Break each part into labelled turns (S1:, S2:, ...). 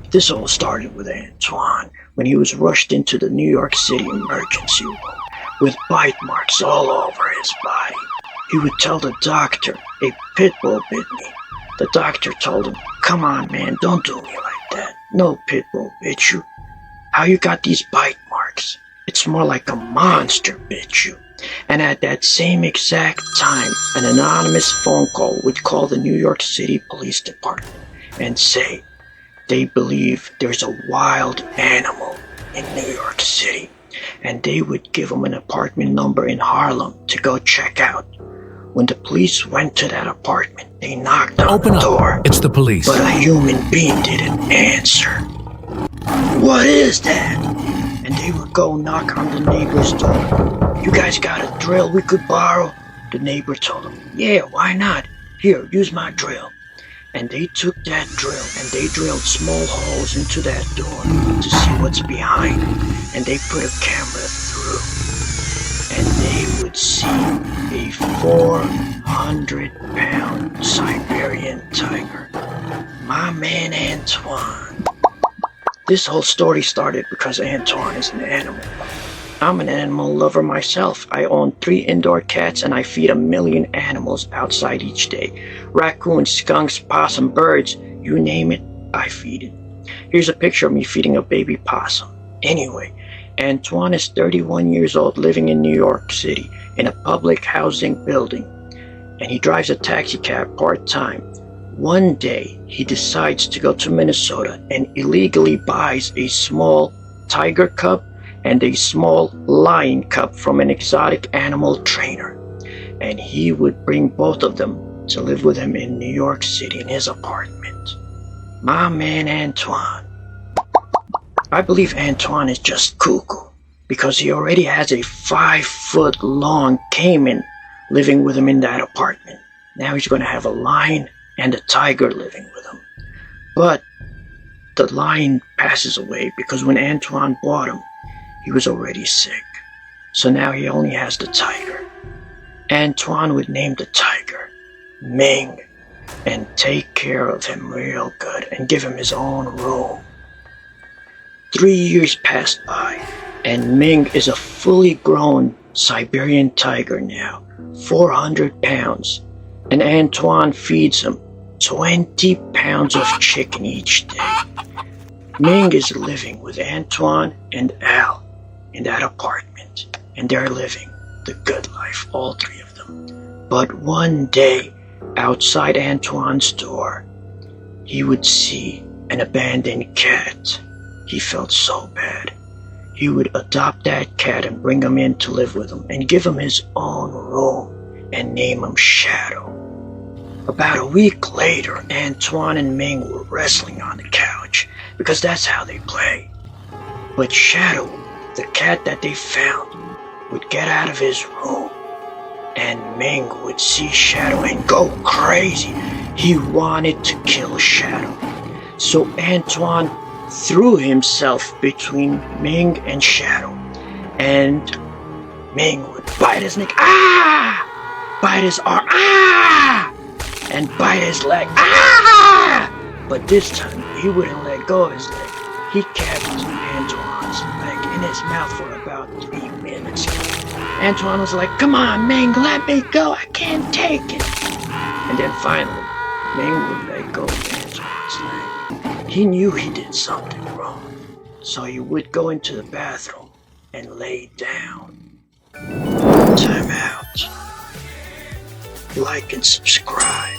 S1: This all started with Antoine when he was rushed into the New York City emergency room with bite marks all over his body. He would tell the doctor, "A pit bull bit me." The doctor told him, "Come on, man, don't do me like that. No pit bull bit you. How you got these bite marks? It's more like a monster bit you." And at that same exact time, an anonymous phone call would call the New York City Police Department and say they believe there's a wild animal in New York City, and they would give them an apartment number in Harlem to go check out. When the police went to that apartment, they knocked on the door.
S2: It's the police.
S1: But a human being didn't answer. "What is that?" And they would go knock on the neighbor's door. "You guys got a drill we could borrow?" The neighbor told them, "Yeah, why not? Here, use my drill." And they took that drill and they drilled small holes into that door to see what's behind. And they put a camera through. And they would see a 400-pound Siberian tiger. My man Antoine. This whole story started because Antoine is an animal lover. I'm an animal lover myself. I own 3 indoor cats and I feed 1 million animals outside each day. Raccoons, skunks, possum, birds, you name it, I feed it. Here's a picture of me feeding a baby possum. Anyway, Antoine is 31 years old, living in New York City in a public housing building, and he drives a taxi cab part-time. One day, he decides to go to Minnesota and illegally buys a small tiger cub and a small lion cub from an exotic animal trainer. And he would bring both of them to live with him in New York City in his apartment. My man Antoine. I believe Antoine is just cuckoo because he already has a 5-foot-long Caiman living with him in that apartment. Now he's going to have a lion and a tiger living with him. But the lion passes away because when Antoine bought him, he was already sick. So now he only has the tiger. Antoine would name the tiger Ming and take care of him real good and give him his own room. 3 years passed by, and Ming is a fully grown Siberian tiger now, 400 pounds, and Antoine feeds him 20 pounds of chicken each day. Ming is living with Antoine and Al in that apartment, and they're living the good life, all 3 of them. But one day, outside Antoine's door, he would see an abandoned cat. He felt so bad. He would adopt that cat and bring him in to live with him and give him his own room and name him Shadow. About a week later, Antoine and Ming were wrestling on the couch because that's how they play. But Shadow, the cat that they found, would get out of his room and Ming would see Shadow and go crazy. He wanted to kill Shadow. So Antoine threw himself between Ming and Shadow, and Ming would bite his neck, ah! Bite his arm, ah! And bite his leg, ah! But this time, he wouldn't let go of his leg. He kept Antoine's leg in his mouth for about 3 minutes. Antoine was like, "Come on, Ming, let me go, I can't take it." And then finally, Ming would let go of Antoine's leg. He knew he did something wrong, so he would go into the bathroom and lay down. Time out. Like and subscribe.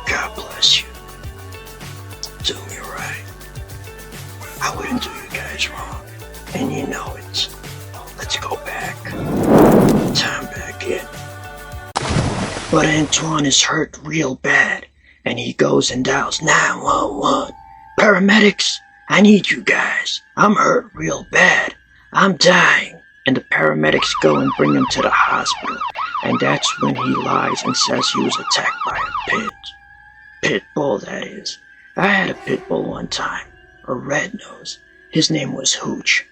S1: God bless you. Do me right. I wouldn't do you guys wrong, and you know it. Let's go back. Time back in. But Antoine is hurt real bad, and he goes and dials 911. "Paramedics, I need you guys. I'm hurt real bad. I'm dying." And the paramedics go and bring him to the hospital. And that's when he lies and says he was attacked by a pit bull, that is. I had a pit bull one time, a red nose. His name was Hooch.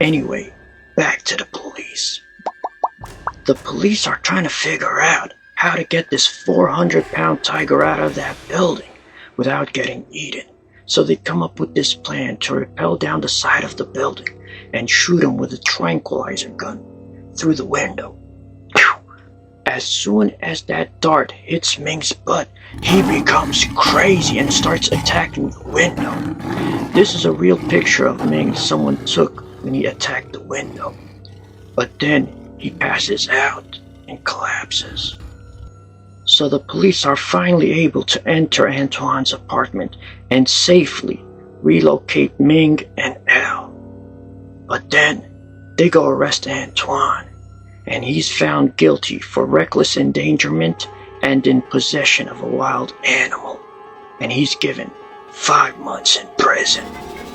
S1: Anyway, back to the police. The police are trying to figure out how to get this 400-pound tiger out of that building without getting eaten. So they come up with this plan to rappel down the side of the building and shoot him with a tranquilizer gun through the window. As soon as that dart hits Ming's butt, he becomes crazy and starts attacking the window. This is a real picture of Ming someone took when he attacked the window. But then he passes out and collapses. So the police are finally able to enter Antoine's apartment and safely relocate Ming and Al. But then they go arrest Antoine, and he's found guilty for reckless endangerment and in possession of a wild animal, and he's given 5 months in prison.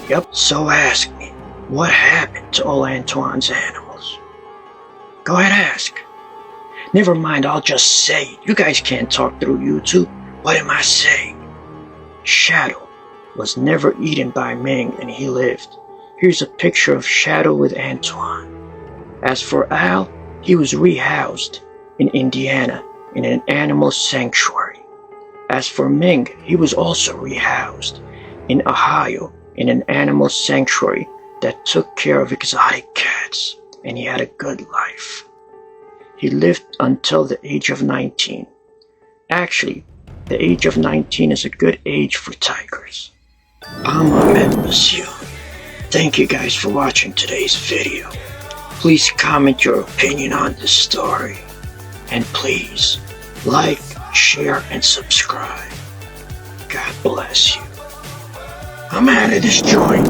S1: Yep, so ask me, what happened to all Antoine's animals? Go ahead, ask. Never mind, I'll just say it. You guys can't talk through YouTube. What am I saying? Shadow was never eaten by Ming, and he lived. Here's a picture of Shadow with Antoine. As for Al, he was rehoused in Indiana in an animal sanctuary. As for Ming, he was also rehoused in Ohio in an animal sanctuary that took care of exotic cats, and he had a good life. He lived until the age of 19. Actually, the age of 19 is a good age for tigers. I'm Ahmed Monsieur. Thank you guys for watching today's video. Please comment your opinion on this story. And please, like, share, and subscribe. God bless you. I'm out of this joint.